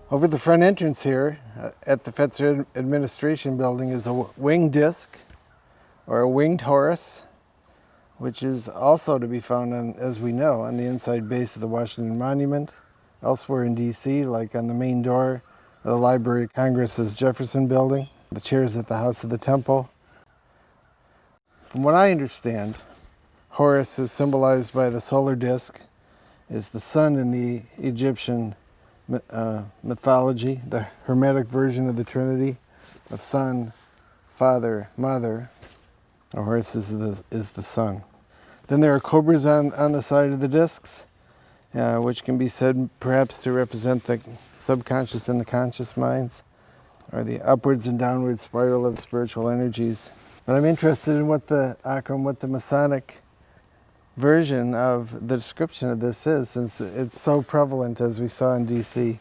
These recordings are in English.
Over the front entrance here at the Fetzer Administration Building is a winged disc, or a winged horse, which is also to be found, as we know, on the inside base of the Washington Monument, elsewhere in D.C., like on the main door of the Library of Congress's Jefferson Building, the chairs at the House of the Temple. From what I understand, Horus is symbolized by the solar disk, is the sun in the Egyptian mythology, the Hermetic version of the Trinity of Son, Father, Mother. Horus is the sun. Then there are cobras on the side of the discs, which can be said perhaps to represent the subconscious and the conscious minds, or the upwards and downward spiral of spiritual energies. But I'm interested in what the Masonic version of the description of this is, since it's so prevalent, as we saw in D.C.,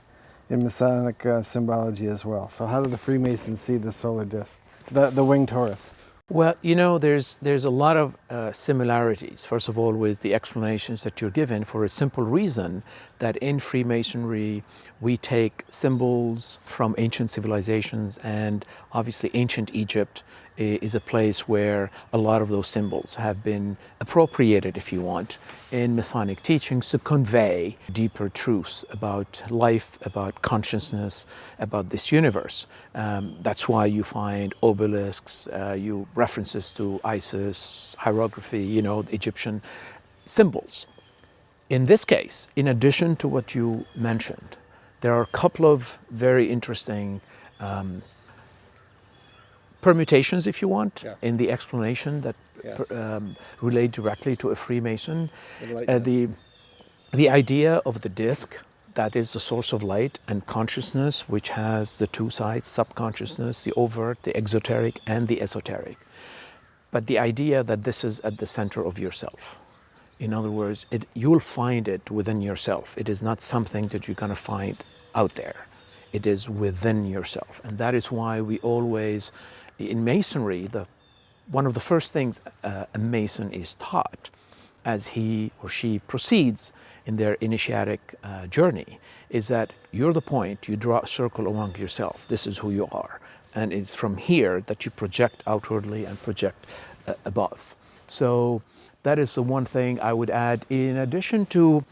in Masonic symbology as well. So how do the Freemasons see the solar disk, the winged Horus? Well, there's a lot of similarities, first of all, with the explanations that you're given, for a simple reason that in Freemasonry we take symbols from ancient civilizations, and obviously ancient Egypt is a place where a lot of those symbols have been appropriated, if you want, in Masonic teachings to convey deeper truths about life, about consciousness, about this universe. That's why you find obelisks, references to Isis, hieroglyphy, the Egyptian symbols. In this case, in addition to what you mentioned, there are a couple of very interesting permutations, if you want, in the explanation that relate directly to a Freemason. The idea of the disc, that is the source of light, and consciousness, which has the two sides, subconsciousness, the overt, the exoteric, and the esoteric. But the idea that this is at the center of yourself. In other words, you'll find it within yourself. It is not something that you're going to find out there. It is within yourself. And that is why we always, in Masonry, one of the first things a Mason is taught as he or she proceeds in their initiatic journey is that you're the point, you draw a circle around yourself. This is who you are. And it's from here that you project outwardly and project above. So that is the one thing I would add. In addition to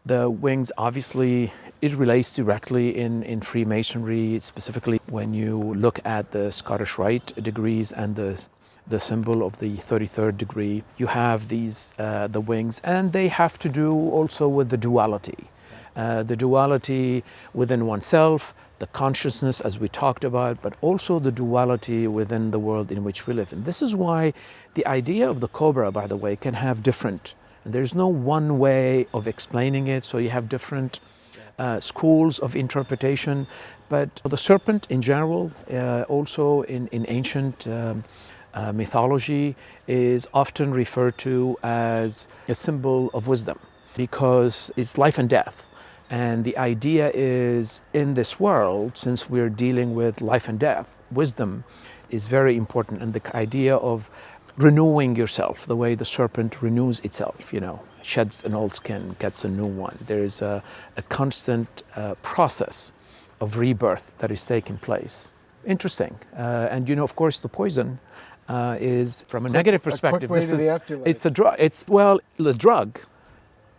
the wings, obviously, it relates directly in Freemasonry, specifically when you look at the Scottish Rite degrees and the symbol of the 33rd degree. You have these, the wings, and they have to do also with the duality. The duality within oneself, the consciousness, as we talked about, but also the duality within the world in which we live. And this is why the idea of the cobra, by the way, can have different, and there's no one way of explaining it, so you have different schools of interpretation. But the serpent in general, also in ancient mythology, is often referred to as a symbol of wisdom because it's life and death. And the idea is, in this world, since we're dealing with life and death, wisdom is very important. And the idea of renewing yourself, the way the serpent renews itself, sheds an old skin, gets a new one. There is a constant process of rebirth that is taking place. Interesting. And of course, the poison is, from a negative perspective, it's a drug. The drug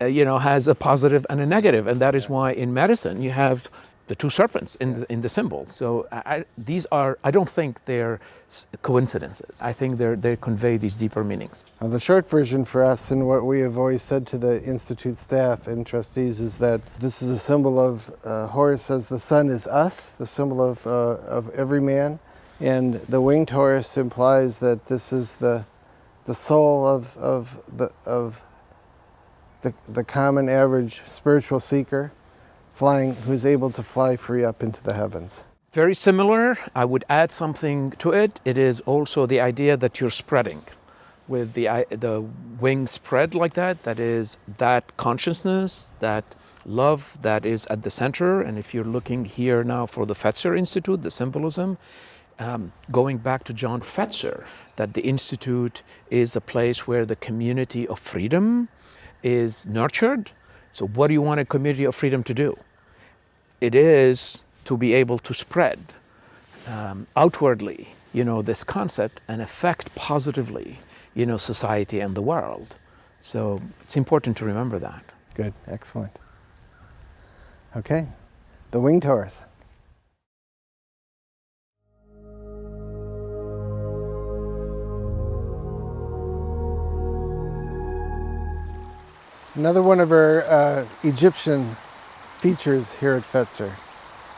has a positive and a negative, and that is why in medicine you have the two serpents in the symbol. So I don't think they're coincidences. I think they convey these deeper meanings. The short version for us, and what we have always said to the Institute staff and trustees, is that this is a symbol of Horus as the sun is us, the symbol of every man, and the winged Horus implies that this is the soul of the common average spiritual seeker, who's able to fly free up into the heavens. Very similar. I would add something to it. It is also the idea that you're spreading. With the wings spread like that, that is that consciousness, that love that is at the center. And if you're looking here now for the Fetzer Institute, the symbolism, going back to John Fetzer, that the Institute is a place where the community of freedom is nurtured. So what do you want a community of freedom to do? It is to be able to spread outwardly, this concept and affect positively, society and the world. So it's important to remember that. Good, excellent. Okay, the winged horse. Another one of our Egyptian features here at Fetzer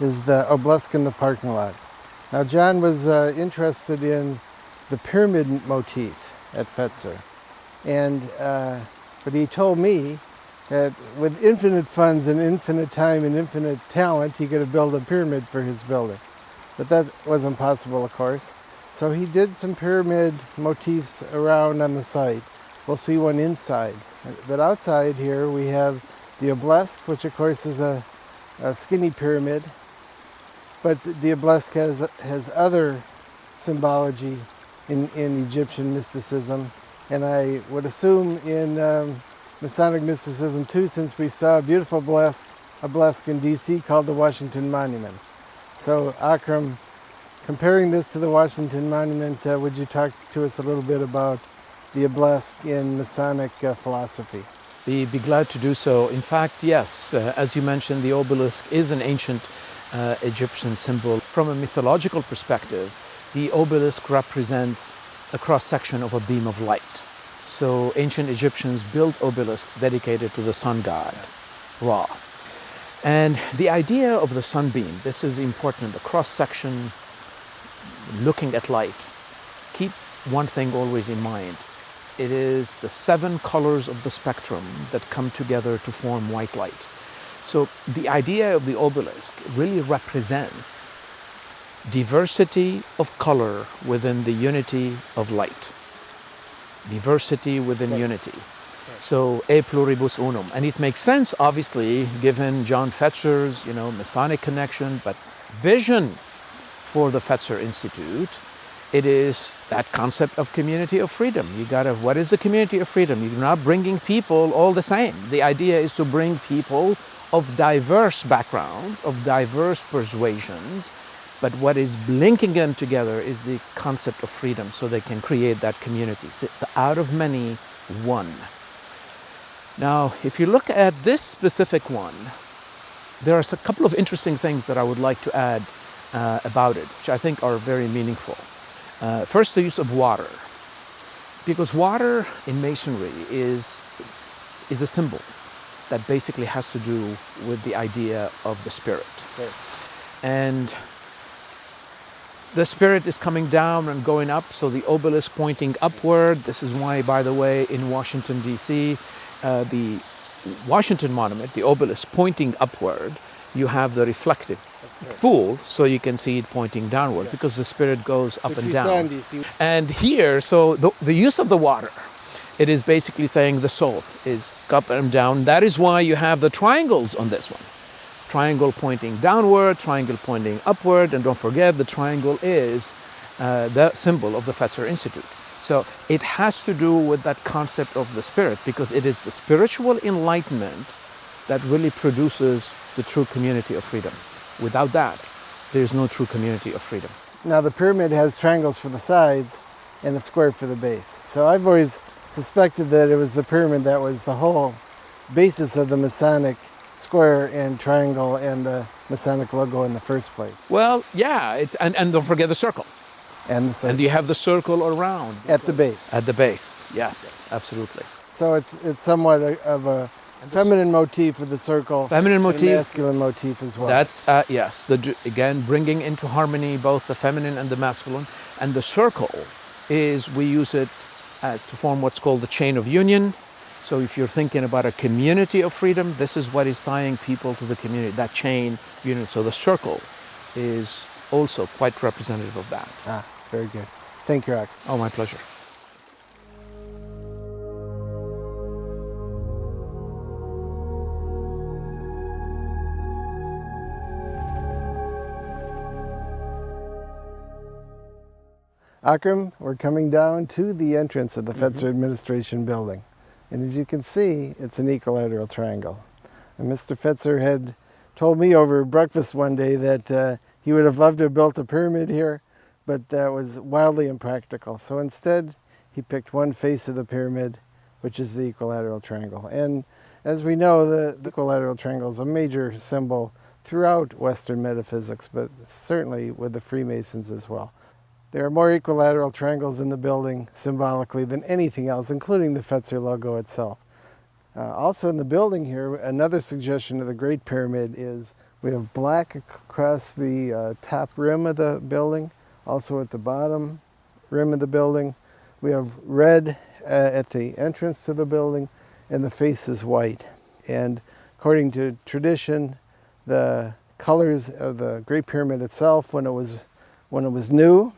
is the obelisk in the parking lot. Now, John was interested in the pyramid motif at Fetzer, but he told me that with infinite funds and infinite time and infinite talent, he could have built a pyramid for his building. But that wasn't possible, of course. So he did some pyramid motifs around on the site. We'll see one inside. But outside here we have the obelisk, which of course is a skinny pyramid. But the obelisk has other symbology in Egyptian mysticism, and I would assume in Masonic mysticism too, since we saw a beautiful obelisk in DC called the Washington Monument. So Akram, comparing this to the Washington Monument, would you talk to us a little bit about the obelisk in Masonic philosophy? Be glad to do so. In fact, yes, as you mentioned, the obelisk is an ancient Egyptian symbol. From a mythological perspective, the obelisk represents a cross-section of a beam of light. So ancient Egyptians built obelisks dedicated to the sun god, Ra. And the idea of the sunbeam, this is important, a cross-section looking at light. Keep one thing always in mind. It is the 7 colors of the spectrum that come together to form white light. So the idea of the obelisk really represents diversity of color within the unity of light. Diversity within unity. So e pluribus unum. And it makes sense, obviously, given John Fetzer's, Masonic connection, but vision for the Fetzer Institute. It is that concept of community of freedom. What is the community of freedom? You're not bringing people all the same. The idea is to bring people of diverse backgrounds, of diverse persuasions, but what is linking them together is the concept of freedom, so they can create that community. So out of many, one. Now, if you look at this specific one, there are a couple of interesting things that I would like to add about it, which I think are very meaningful. First, the use of water, because water in Masonry is a symbol that basically has to do with the idea of the spirit. Yes. And the spirit is coming down and going up, so the obelisk pointing upward. This is why, by the way, in Washington, D.C., the Washington Monument, the obelisk pointing upward, you have the reflected pool, so you can see it pointing downward, because the spirit goes up and down. And here, so the use of the water, it is basically saying the soul is up and down. That is why you have the triangles on this one. Triangle pointing downward, triangle pointing upward, and don't forget the triangle is the symbol of the Fetzer Institute. So it has to do with that concept of the spirit, because it is the spiritual enlightenment that really produces the true community of freedom. Without that, there's no true community of freedom. Now the pyramid has triangles for the sides and a square for the base. So I've always suspected that it was the pyramid that was the whole basis of the Masonic square and triangle and the Masonic logo in the first place. Well, yeah, and don't forget the circle. And the circle. And you have the circle around. At the base. At the base, yes, absolutely. So it's somewhat of a feminine motif with the circle. Feminine motif. And a masculine motif as well. That's, yes, again, bringing into harmony both the feminine and the masculine. And the circle we use it to form what's called the chain of union. So if you're thinking about a community of freedom, this is what is tying people to the community, that chain union. So the circle is also quite representative of that. Ah, very good. Thank you, Akram. Oh, my pleasure. Akram, we're coming down to the entrance of the Fetzer Administration Building. And as you can see, it's an equilateral triangle. And Mr. Fetzer had told me over breakfast one day that he would have loved to have built a pyramid here, but that was wildly impractical. So instead, he picked one face of the pyramid, which is the equilateral triangle. And as we know, the equilateral triangle is a major symbol throughout Western metaphysics, but certainly with the Freemasons as well. There are more equilateral triangles in the building symbolically than anything else, including the Fetzer logo itself. Also in the building here, another suggestion of the Great Pyramid is we have black across the top rim of the building, also at the bottom rim of the building. We have red at the entrance to the building, and the face is white. And according to tradition, the colors of the Great Pyramid itself, when it was new,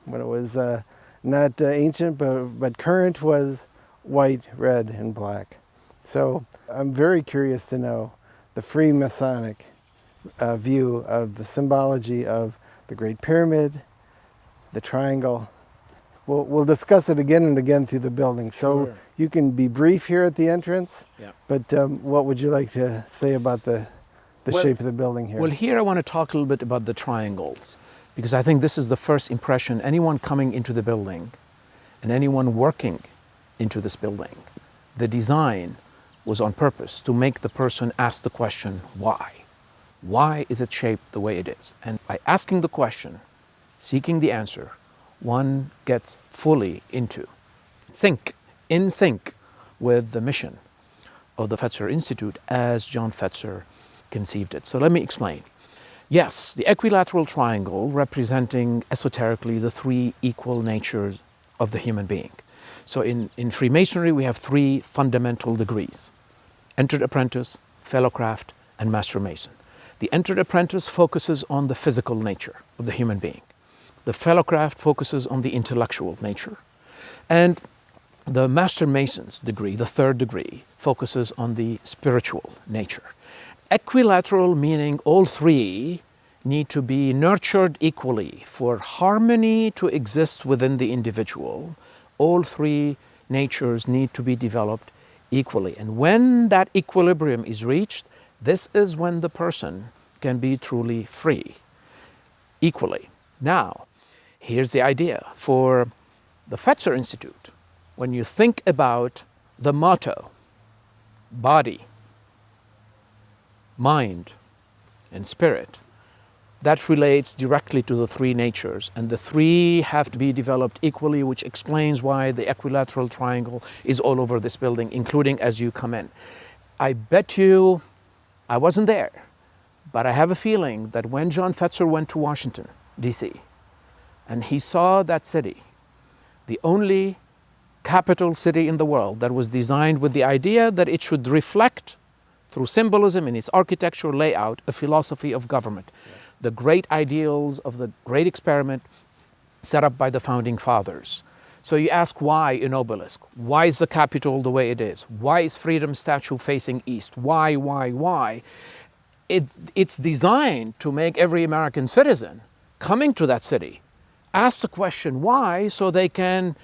when it was not ancient but current, was white, red, and black. So I'm very curious to know the Freemasonic view of the symbology of the Great Pyramid, the triangle. We'll discuss it again and again through the building. So sure. You can be brief here at the entrance, yeah. But what would you like to say about the shape of the building here? Well, here I want to talk a little bit about the triangles, because I think this is the first impression. Anyone coming into the building and anyone working into this building, the design was on purpose to make the person ask the question, why? Why is it shaped the way it is? And by asking the question, seeking the answer, one gets fully in sync with the mission of the Fetzer Institute as John Fetzer conceived it. So let me explain. Yes, the equilateral triangle representing esoterically the three equal natures of the human being. So in Freemasonry, we have three fundamental degrees: entered apprentice, fellow craft, and master mason. The entered apprentice focuses on the physical nature of the human being. The fellow craft focuses on the intellectual nature. And the master mason's degree, the third degree, focuses on the spiritual nature. Equilateral meaning all three need to be nurtured equally for harmony to exist within the individual. All three natures need to be developed equally. And when that equilibrium is reached, this is when the person can be truly free, equally. Now, here's the idea. For the Fetzer Institute, when you think about the motto, body, mind, and spirit, that relates directly to the three natures, and the three have to be developed equally, which explains why the equilateral triangle is all over this building, including as you come in. I bet you, I wasn't there, but I have a feeling that when John Fetzer went to Washington, D.C., and he saw that city, the only capital city in the world that was designed with the idea that it should reflect through symbolism in its architectural layout a philosophy of government. Yeah. The great ideals of the great experiment set up by the founding fathers. So you ask why an obelisk? Why is the Capitol the way it is? Why is Freedom Statue facing east? Why? It's designed to make every American citizen coming to that city ask the question why, so they can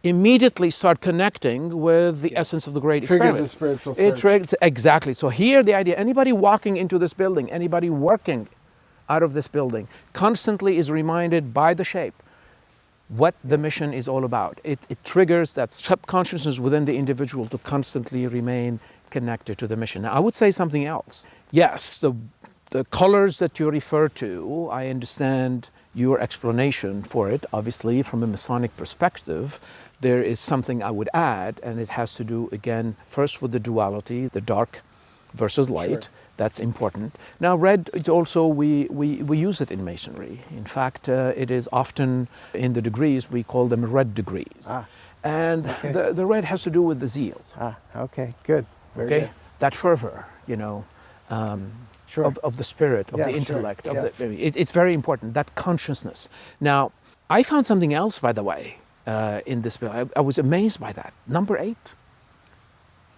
immediately start connecting with the essence of the great experiment. Triggers a spiritual search. Exactly. So here the idea, anybody walking into this building, anybody working out of this building, constantly is reminded by the shape what the mission is all about. It triggers that subconsciousness within the individual to constantly remain connected to the mission. Now, I would say something else. Yes, the colors that you refer to, I understand your explanation for it. Obviously, from a Masonic perspective, there is something I would add, and it has to do, again, first with the duality, the dark versus light. Sure. That's important. Now, red, it's also, we use it in Masonry. In fact, it is often in the degrees, we call them red degrees. And okay. the red has to do with the zeal. Okay, good. Very good. That fervor, sure. of the spirit, of the intellect. Sure. It's very important, that consciousness. Now, I found something else, by the way, in this bill. I was amazed by that. Number 8.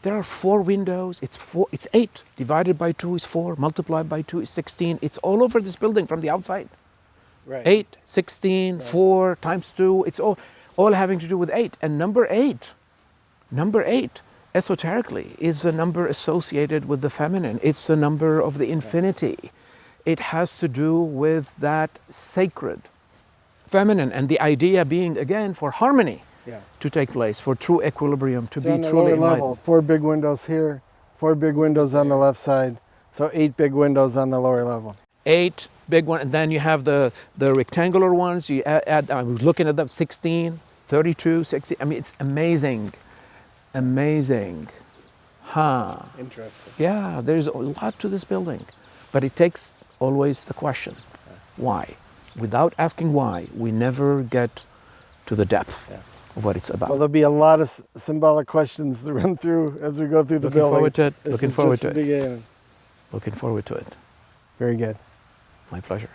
There are 4 windows. It's 8. Divided by 2 is 4. Multiplied by 2 is 16. It's all over this building from the outside. Right. 8, 16, right. 4 times 2. It's all having to do with 8. And number 8, esoterically is a number associated with the feminine. It's a number of the infinity. It has to do with that sacred feminine, and the idea being, again, for harmony to take place, for true equilibrium to be on the truly lower enlightened. level, 4 big windows here, 4 big windows on the left side, so 8 big windows on the lower level. 8 big ones, and then you have the rectangular ones. You add, I was looking at them, 16, 32, 60. I mean, it's amazing. Amazing. Huh. Interesting. Yeah, there's a lot to this building. But it takes always the question, why? Without asking why, we never get to the depth of what it's about. Well, there'll be a lot of symbolic questions to run through as we go through the building. Forward to it. This Looking is forward just to the it. beginning. Looking forward to it. Very good. My pleasure.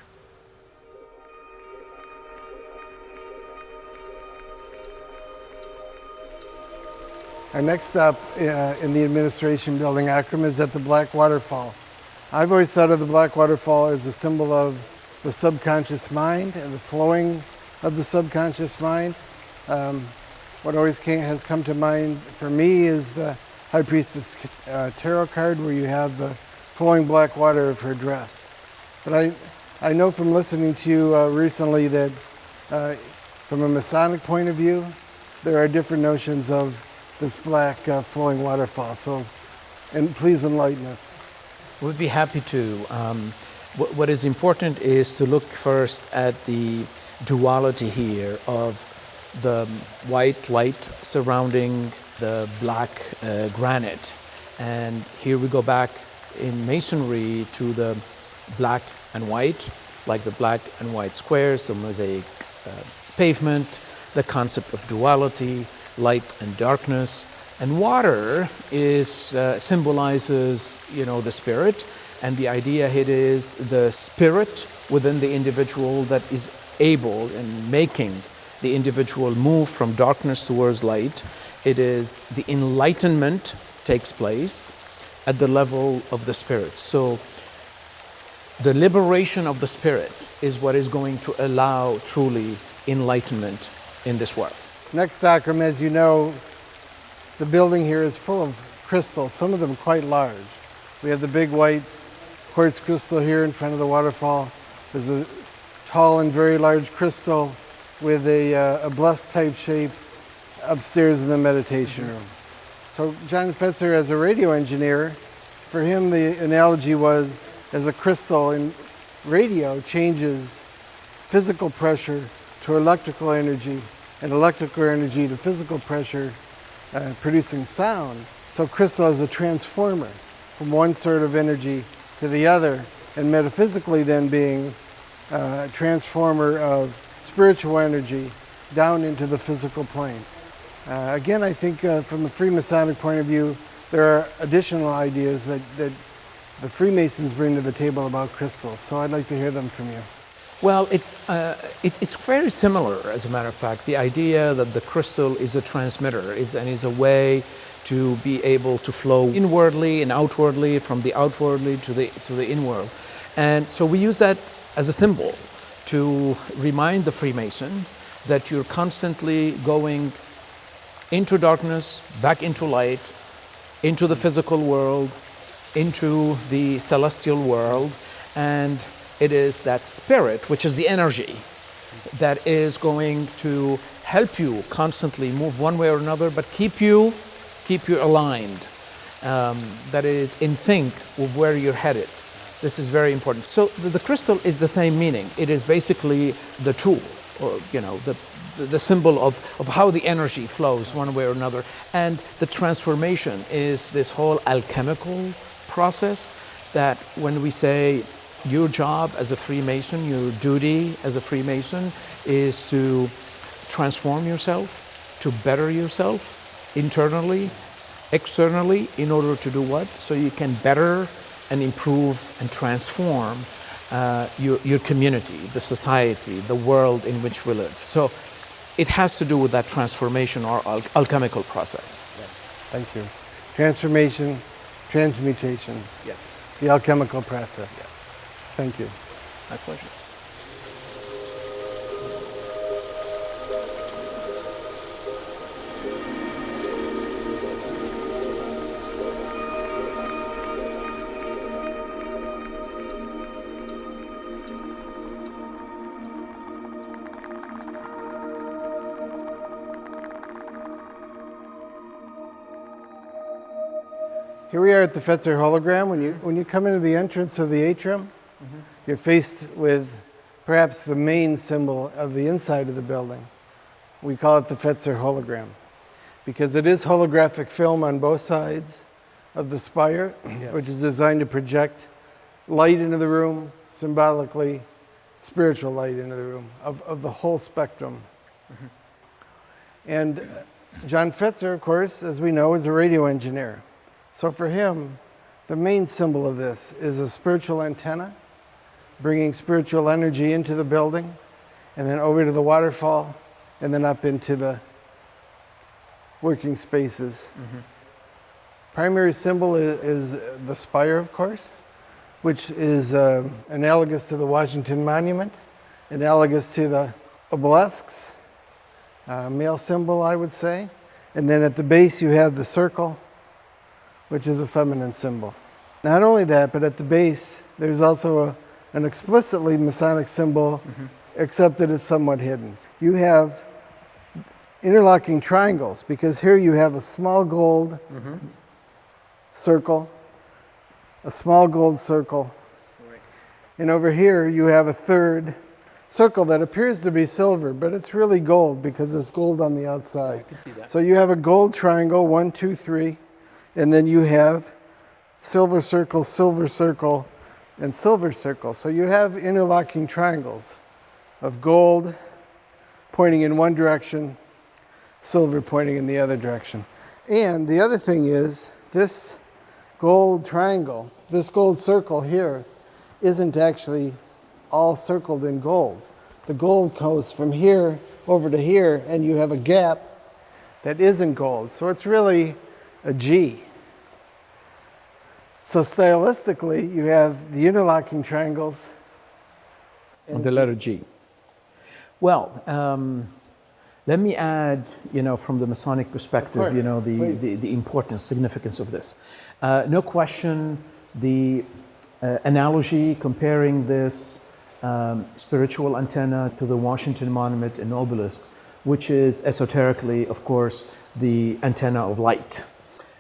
Our next stop in the administration building, Akram, is at the Black Waterfall. I've always thought of the Black Waterfall as a symbol of the subconscious mind and the flowing of the subconscious mind. What always has come to mind for me is the High Priestess tarot card, where you have the flowing black water of her dress. But I know from listening to you recently that from a Masonic point of view, there are different notions of this black flowing waterfall. So, and please enlighten us. We'd be happy to. What is important is to look first at the duality here of the white light surrounding the black granite. And here we go back in masonry to the black and white, like the black and white squares, the mosaic pavement, the concept of duality, light and darkness. And water is symbolizes, the spirit, and the idea it is the spirit within the individual that is able and making the individual move from darkness towards light. It is the enlightenment takes place at the level of the spirit. So the liberation of the spirit is what is going to allow truly enlightenment in this world. Next, Akram, as you know, the building here is full of crystals, some of them quite large. We have the big white quartz crystal here in front of the waterfall. There's a tall and very large crystal with a blessed type shape upstairs in the meditation room. So John Fetzer, as a radio engineer, for him the analogy was as a crystal in radio changes physical pressure to electrical energy and electrical energy to physical pressure, producing sound. So crystal is a transformer from one sort of energy to the other, and metaphysically then being a transformer of spiritual energy down into the physical plane. Again, I think from the Freemasonic point of view, there are additional ideas that the Freemasons bring to the table about crystals. So I'd like to hear them from you. Well, it's very similar, as a matter of fact. The idea that the crystal is a transmitter and is a way to be able to flow inwardly and outwardly, from the outwardly to the inward. And so we use that as a symbol to remind the Freemason that you're constantly going into darkness, back into light, into the physical world, into the celestial world, and it is that spirit, which is the energy, that is going to help you constantly move one way or another, but keep you aligned, that is in sync with where you're headed. This is very important. So the crystal is the same meaning. It is basically the tool, or the symbol of how the energy flows one way or another. And the transformation is this whole alchemical process that when we say your job as a Freemason, your duty as a Freemason is to transform yourself, to better yourself internally, externally, in order to do what? So you can better and improve and transform your community, the society, the world in which we live. So it has to do with that transformation or alchemical process. Yes. Thank you. Transformation, transmutation. Yes. The alchemical process. Yes. Thank you. My pleasure. Here we are at the Fetzer hologram. When you come into the entrance of the atrium, you're faced with perhaps the main symbol of the inside of the building. We call it the Fetzer hologram because it is holographic film on both sides of the spire, yes, which is designed to project light into the room, symbolically spiritual light into the room of the whole spectrum. And John Fetzer, of course, as we know, is a radio engineer. So for him, the main symbol of this is a spiritual antenna, bringing spiritual energy into the building, and then over to the waterfall, and then up into the working spaces. Primary symbol is the spire, of course, which is analogous to the Washington Monument, analogous to the obelisks, male symbol, I would say. And then at the base, you have the circle, which is a feminine symbol. Not only that, but at the base, there's also an explicitly Masonic symbol, except that it's somewhat hidden. You have interlocking triangles, because here you have a small gold circle, a small gold circle, and over here you have a third circle that appears to be silver, but it's really gold because it's gold on the outside. I can see that. So you have a gold triangle, 1, 2, 3, and then you have silver circle, and silver circle. So you have interlocking triangles of gold pointing in one direction, silver pointing in the other direction. And the other thing is, this gold triangle, this gold circle here, isn't actually all circled in gold. The gold goes from here over to here, and you have a gap that isn't gold. So it's really a G. So stylistically, you have the interlocking triangles. And the letter G. Well, let me add, from the Masonic perspective, the importance, significance of this. No question, the analogy comparing this spiritual antenna to the Washington Monument and obelisk, which is esoterically, of course, the antenna of light,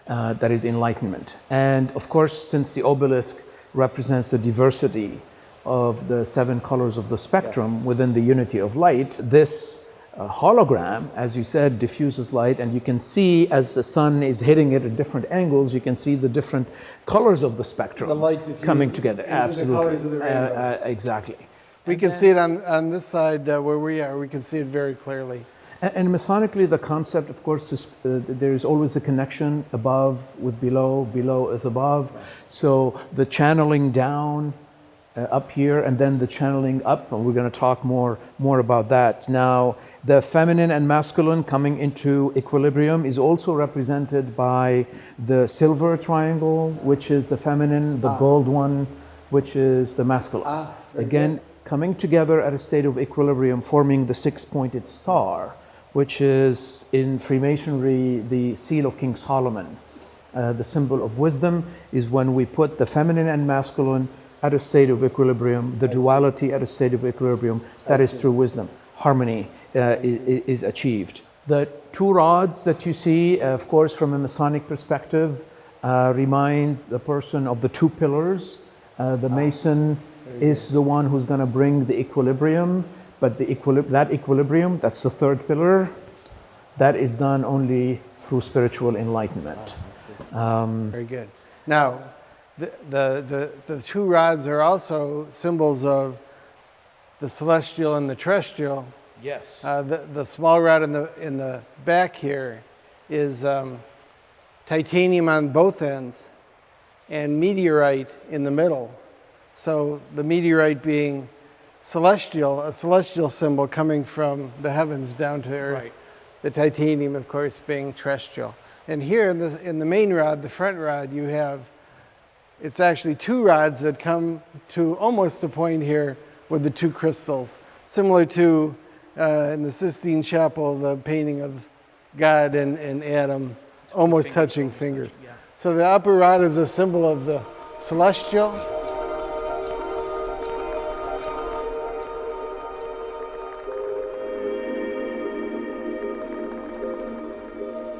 that is enlightenment. And of course, since the obelisk represents the diversity of the 7 colors of the spectrum, yes, within the unity of light, this hologram, as you said, diffuses light, and you can see as the sun is hitting it at different angles, you can see the different colors of the spectrum, the light coming together. Absolutely. The colors of the rainbow. Exactly. We can see it on this side where we are. We can see it very clearly. And Masonically, the concept, of course, is there's always a connection above with below, below is above. So the channeling down up here, and then the channeling up, and we're going to talk more about that. Now, the feminine and masculine coming into equilibrium is also represented by the silver triangle, which is the feminine, the gold one, which is the masculine. Again, coming together at a state of equilibrium, forming the 6-pointed star, which is in Freemasonry the seal of King Solomon. The symbol of wisdom is when we put the feminine and masculine at a state of equilibrium, the duality at a state of equilibrium. That is true wisdom. Harmony is achieved. The 2 rods that you see, of course, from a Masonic perspective, remind the person of the 2 pillars. The Mason is the one who's going to bring the equilibrium, but that equilibrium, that's the 3rd pillar, that is done only through spiritual enlightenment. Very good. Now, the 2 rods are also symbols of the celestial and the terrestrial. Yes. The small rod in the back here is titanium on both ends and meteorite in the middle. So the meteorite being celestial, a celestial symbol coming from the heavens down to earth. Right. The titanium, of course, being terrestrial. And here in the main rod, the front rod, you have, it's actually 2 rods that come to almost a point here with the 2 crystals, similar to in the Sistine Chapel, the painting of God and Adam almost touching fingers. Yeah. So the upper rod is a symbol of the celestial.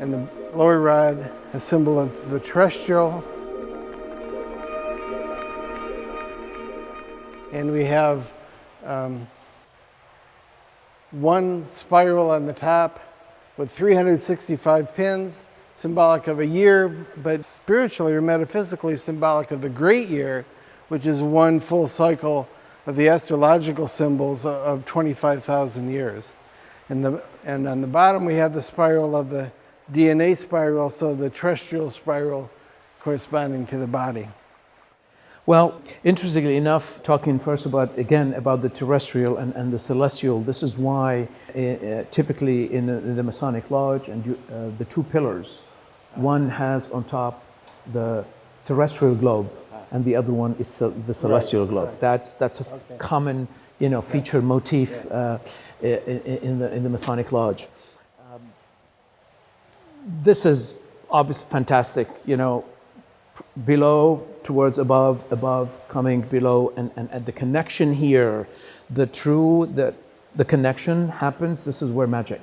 And the lower rod, a symbol of the terrestrial. and we have one spiral on the top with 365 pins, symbolic of a year, but spiritually or metaphysically symbolic of the great year, which is one full cycle of the astrological symbols of 25,000 years. And on the bottom we have the spiral of the DNA spiral, so the terrestrial spiral corresponding to the body. Well, interestingly enough, talking first about the terrestrial and the celestial, this is why typically in the Masonic Lodge and the two pillars, one has on top the terrestrial globe and the other one is the celestial globe. That's a common feature motif in the Masonic Lodge. This is obviously fantastic, below towards above, coming below, and the connection here, the connection happens. This is where magic,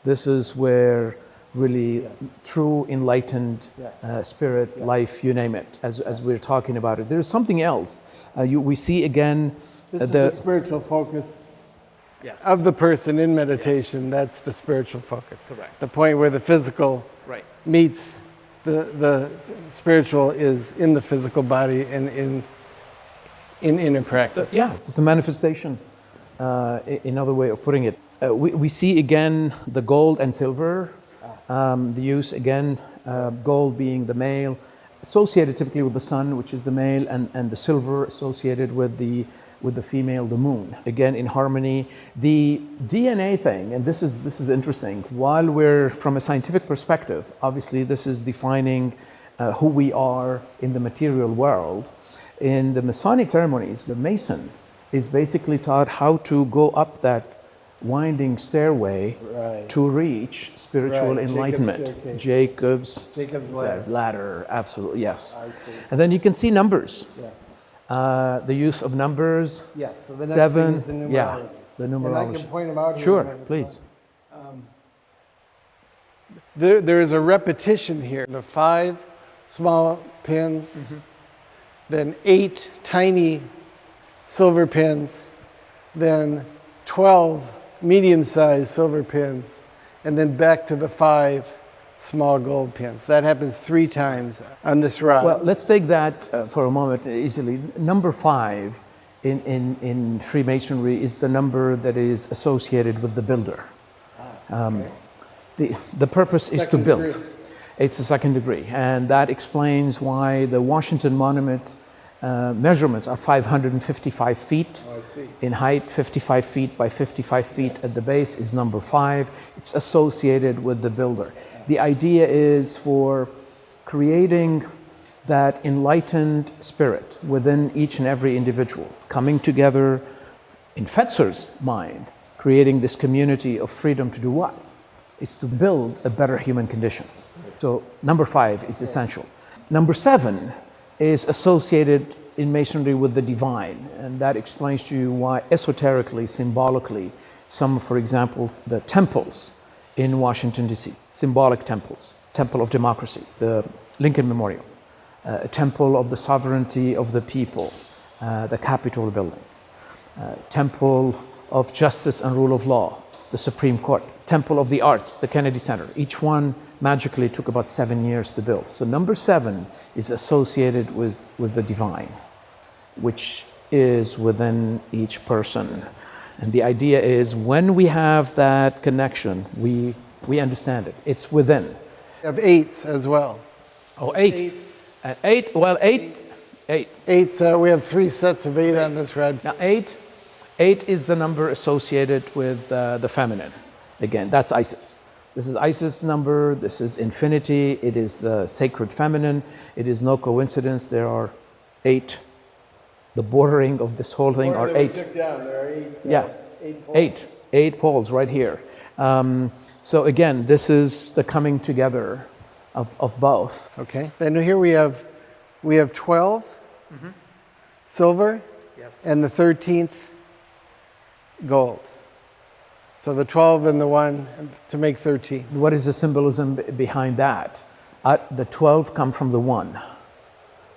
this is where really true enlightened spirit, life, you name it, as we're talking about it. There's something else. We see again this is the spiritual focus of the person in meditation. That's the spiritual focus. Correct. The point where the physical meets the spiritual is in the physical body and in inner practice. Yeah, it's a manifestation. Another way of putting it. We see again the gold and silver. The use again, gold being the male, associated typically with the sun, which is the male, and the silver associated with the female, the moon. Again, in harmony. The DNA thing, and this is interesting. While we're from a scientific perspective, obviously this is defining who we are in the material world. In the Masonic ceremonies, the Mason is basically taught how to go up that winding stairway to reach spiritual enlightenment. Jacob's ladder, absolutely, yes. And then you can see numbers. The use of numbers. Yes, so the next 7, thing is the numerology. The numerology. And I can point them out. Sure, please. There is a repetition here. The 5 small pins, then 8 tiny silver pins, then 12 medium-sized silver pins, and then back to the 5 small gold pins. That happens 3 times on this rod. Well, let's take that for a moment easily. Number 5 in Freemasonry is the number that is associated with the builder. The purpose is to build. It's the second degree, and that explains why the Washington Monument measurements are 555 feet in height, 55 feet by 55 feet at the base is number 5. It's associated with the builder. The idea is for creating that enlightened spirit within each and every individual, coming together in Fetzer's mind, creating this community of freedom to do what? It's to build a better human condition. So number 5 is essential. Number 7 is associated in Masonry with the divine, and that explains to you why esoterically, symbolically, some, for example, the temples in Washington, D.C., symbolic temples, Temple of Democracy, the Lincoln Memorial, a Temple of the Sovereignty of the People, the Capitol Building, Temple of Justice and Rule of Law, the Supreme Court, Temple of the Arts, the Kennedy Center. Each one magically took about 7 years to build. So number 7 is associated with the divine, which is within each person. And the idea is when we have that connection, we understand it. It's within. We have 8s as well. Oh, 8. 8, well, 8. 8, so we have 3 sets of 8 on this rod. Now 8 is the number associated with the feminine. Again, that's Isis. This is Isis' number, this is infinity, it is the sacred feminine. It is no coincidence, there are 8. The bordering of this whole thing are 8. There are 8. 8 poles right here. So again, this is the coming together of both. Okay, then here we have 12 silver and the 13th gold. So the 12 and the 1 to make 13. What is the symbolism behind that? The 12 come from the 1,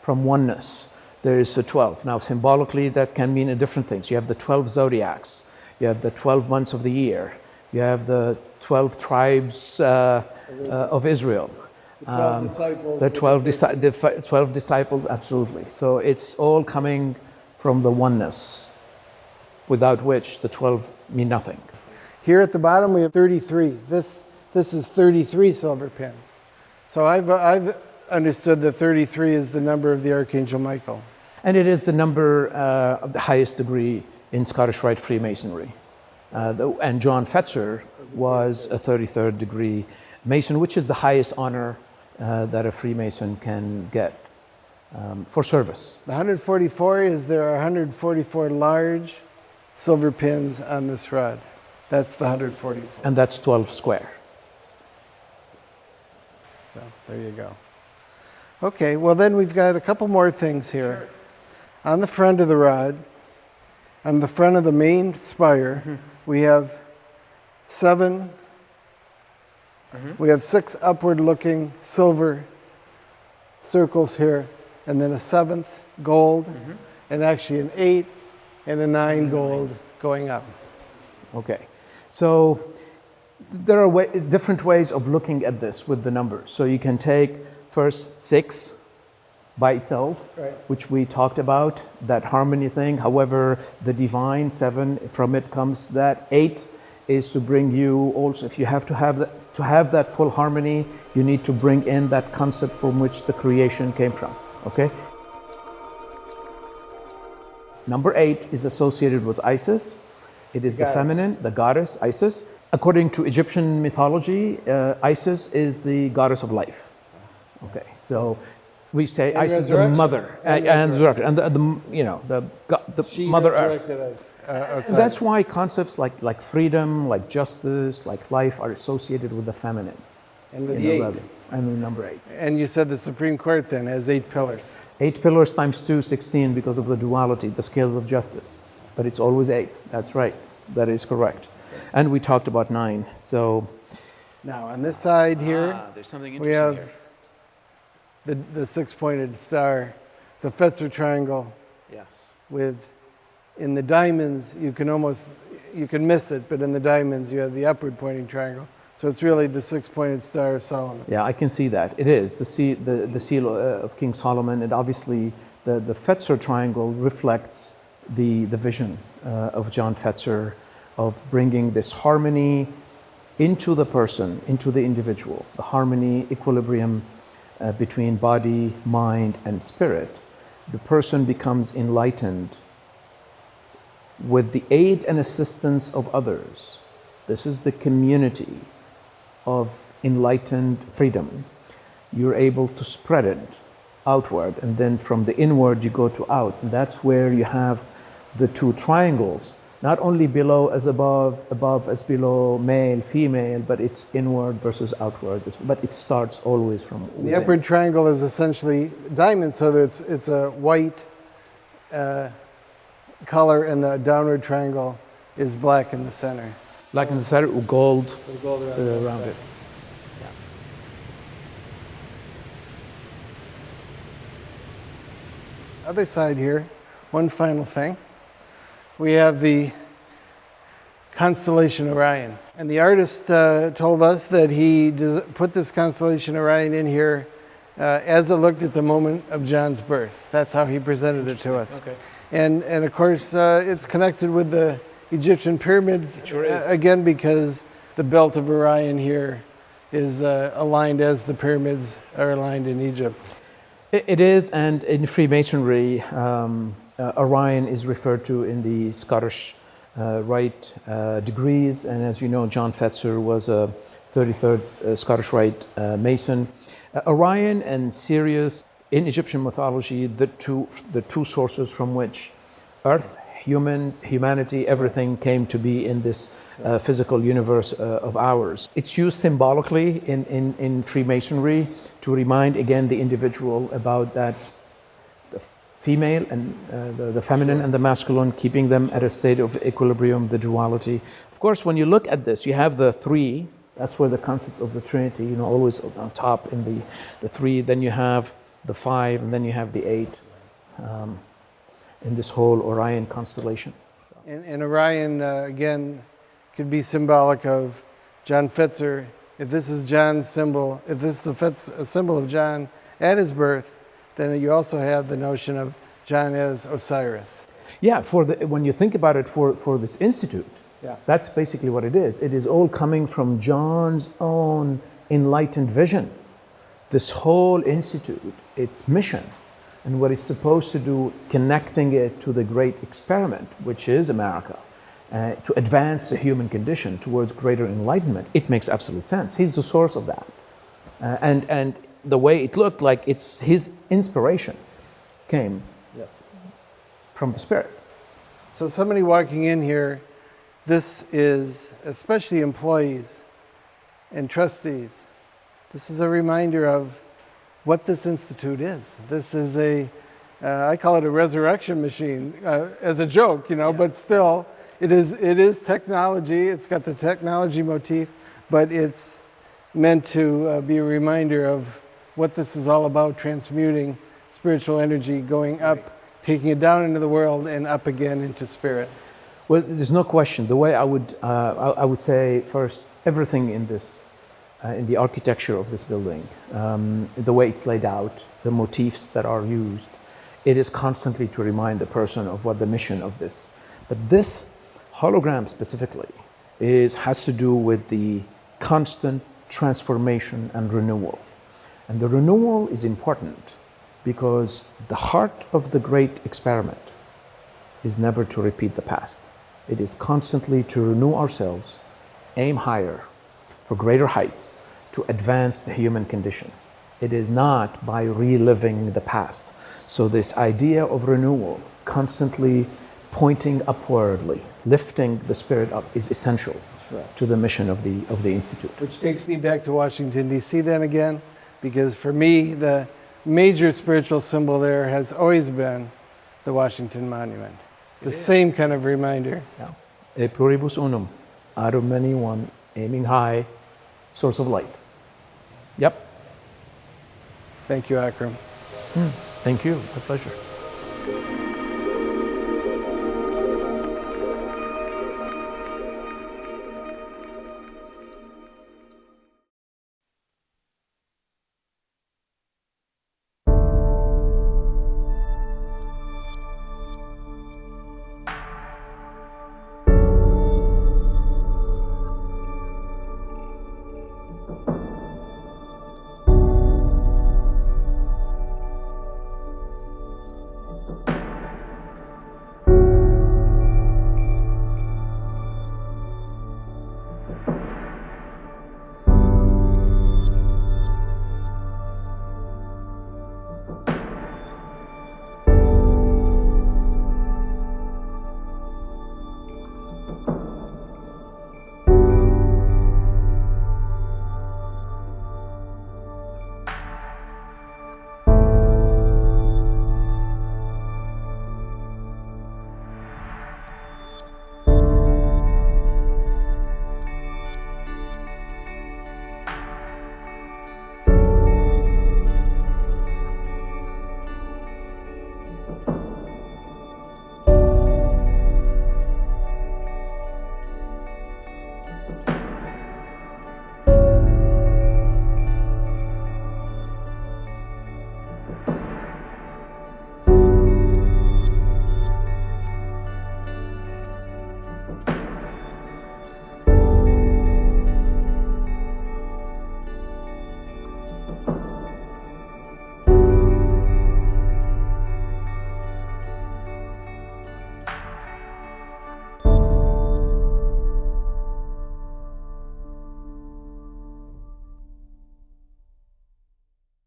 from oneness. there is a 12. Now, symbolically, that can mean different things. You have the 12 zodiacs. You have the 12 months of the year. You have the 12 tribes of Israel. The 12 disciples, absolutely. So it's all coming from the oneness, without which the 12 mean nothing. Here at the bottom we have 33. This is 33 silver pins. So I've understood that 33 is the number of the Archangel Michael. And it is the number of the highest degree in Scottish Rite Freemasonry. And John Fetzer was a 33rd degree Mason, which is the highest honor that a Freemason can get for service. The 144 is there are 144 large silver pins on this rod. That's the 144. And that's 12 square. So there you go. Okay, well then we've got a couple more things here. Sure. On the front of the rod, on the front of the main spire, we have 7. We have 6 upward-looking silver circles here, and then a 7th gold, and actually an 8 and a 9 gold going up. Okay, so there are different ways of looking at this with the numbers. So you can take first 6 by itself, right, which we talked about, that harmony thing. However, the divine 7, from it comes that 8 is to bring you also, if you have to have that full harmony, you need to bring in that concept from which the creation came from, okay? Number 8 is associated with Isis. It is the feminine, the goddess Isis. According to Egyptian mythology, Isis is the goddess of life. Okay, so we say and Isis is the mother and resurrection, and the Mother Earth. That's why concepts like freedom, like justice, like life are associated with the feminine. And with the 8. And the number 8. And you said the Supreme Court then has 8 pillars. 8 pillars times 2, 16, because of the duality, the scales of justice. But it's always 8. That's right. That is correct. And we talked about 9. So now on this side here, there's something we have the 6-pointed star, the Fetzer triangle. Yes. With, in the diamonds, you can miss it, but in the diamonds you have the upward pointing triangle. So it's really the 6-pointed star of Solomon. Yeah, I can see that. It is the seal of King Solomon, and obviously the Fetzer triangle reflects the vision of John Fetzer of bringing this harmony into the person, into the individual, the harmony, equilibrium between body, mind, and spirit. The person becomes enlightened with the aid and assistance of others. This is the community of enlightened freedom. You're able to spread it outward, and then from the inward you go to out. And that's where you have the 2 triangles, not only below as above as below, male, female, but it's inward versus outward. But it starts always from within. The upward triangle is essentially diamond, so that it's a white color, and the downward triangle is black in the center. Black in the center with gold, around it. Yeah. Other side here, one final thing. We have the constellation Orion. And the artist told us that he put this constellation Orion in here as it looked at the moment of John's birth. That's how he presented it to us. Okay. And of course, it's connected with the Egyptian pyramid, again, because the belt of Orion here is aligned as the pyramids are aligned in Egypt. It is, and in Freemasonry, Orion is referred to in the Scottish Rite degrees, and as you know, John Fetzer was a 33rd Scottish Rite Mason. Orion and Sirius, in Egyptian mythology, the two sources from which Earth, humanity, everything came to be in this physical universe of ours. It's used symbolically in Freemasonry to remind again the individual about that the female and the feminine and the masculine, keeping them at a state of equilibrium, the duality. Of course, when you look at this, you have the 3. That's where the concept of the Trinity, always on top in the 3. Then you have the 5, and then you have the 8. in this whole Orion constellation. And Orion, again, could be symbolic of John Fetzer. If this is John's symbol, if this is a symbol of John at his birth, then you also have the notion of John as Osiris. Yeah, when you think about it for this institute, that's basically what it is. It is all coming from John's own enlightened vision. This whole institute, its mission, and what it's supposed to do, connecting it to the great experiment, which is America, to advance the human condition towards greater enlightenment, it makes absolute sense. He's the source of that. And the way it looked like it's his inspiration came from the Spirit. So somebody walking in here, this is, especially employees and trustees, this is a reminder of what this institute is. This is I call it a resurrection machine as a joke, but still, it is technology. It's got the technology motif, but it's meant to be a reminder of what this is all about, transmuting spiritual energy, going up, taking it down into the world and up again into spirit. Well, there's no question. The way I would say first, everything in this, in the architecture of this building, the way it's laid out, the motifs that are used, it is constantly to remind the person of what the mission of this. But this hologram specifically has to do with the constant transformation and renewal. And the renewal is important because the heart of the great experiment is never to repeat the past. It is constantly to renew ourselves, aim higher, for greater heights, to advance the human condition. It is not by reliving the past. So this idea of renewal, constantly pointing upwardly, lifting the spirit up, is essential to the mission of the Institute. Which takes me back to Washington, D.C. then again, because for me, the major spiritual symbol there has always been the Washington Monument. The same kind of reminder. E pluribus unum, out of many one, aiming high, source of light. Yep. Thank you, Akram. Thank you. My pleasure.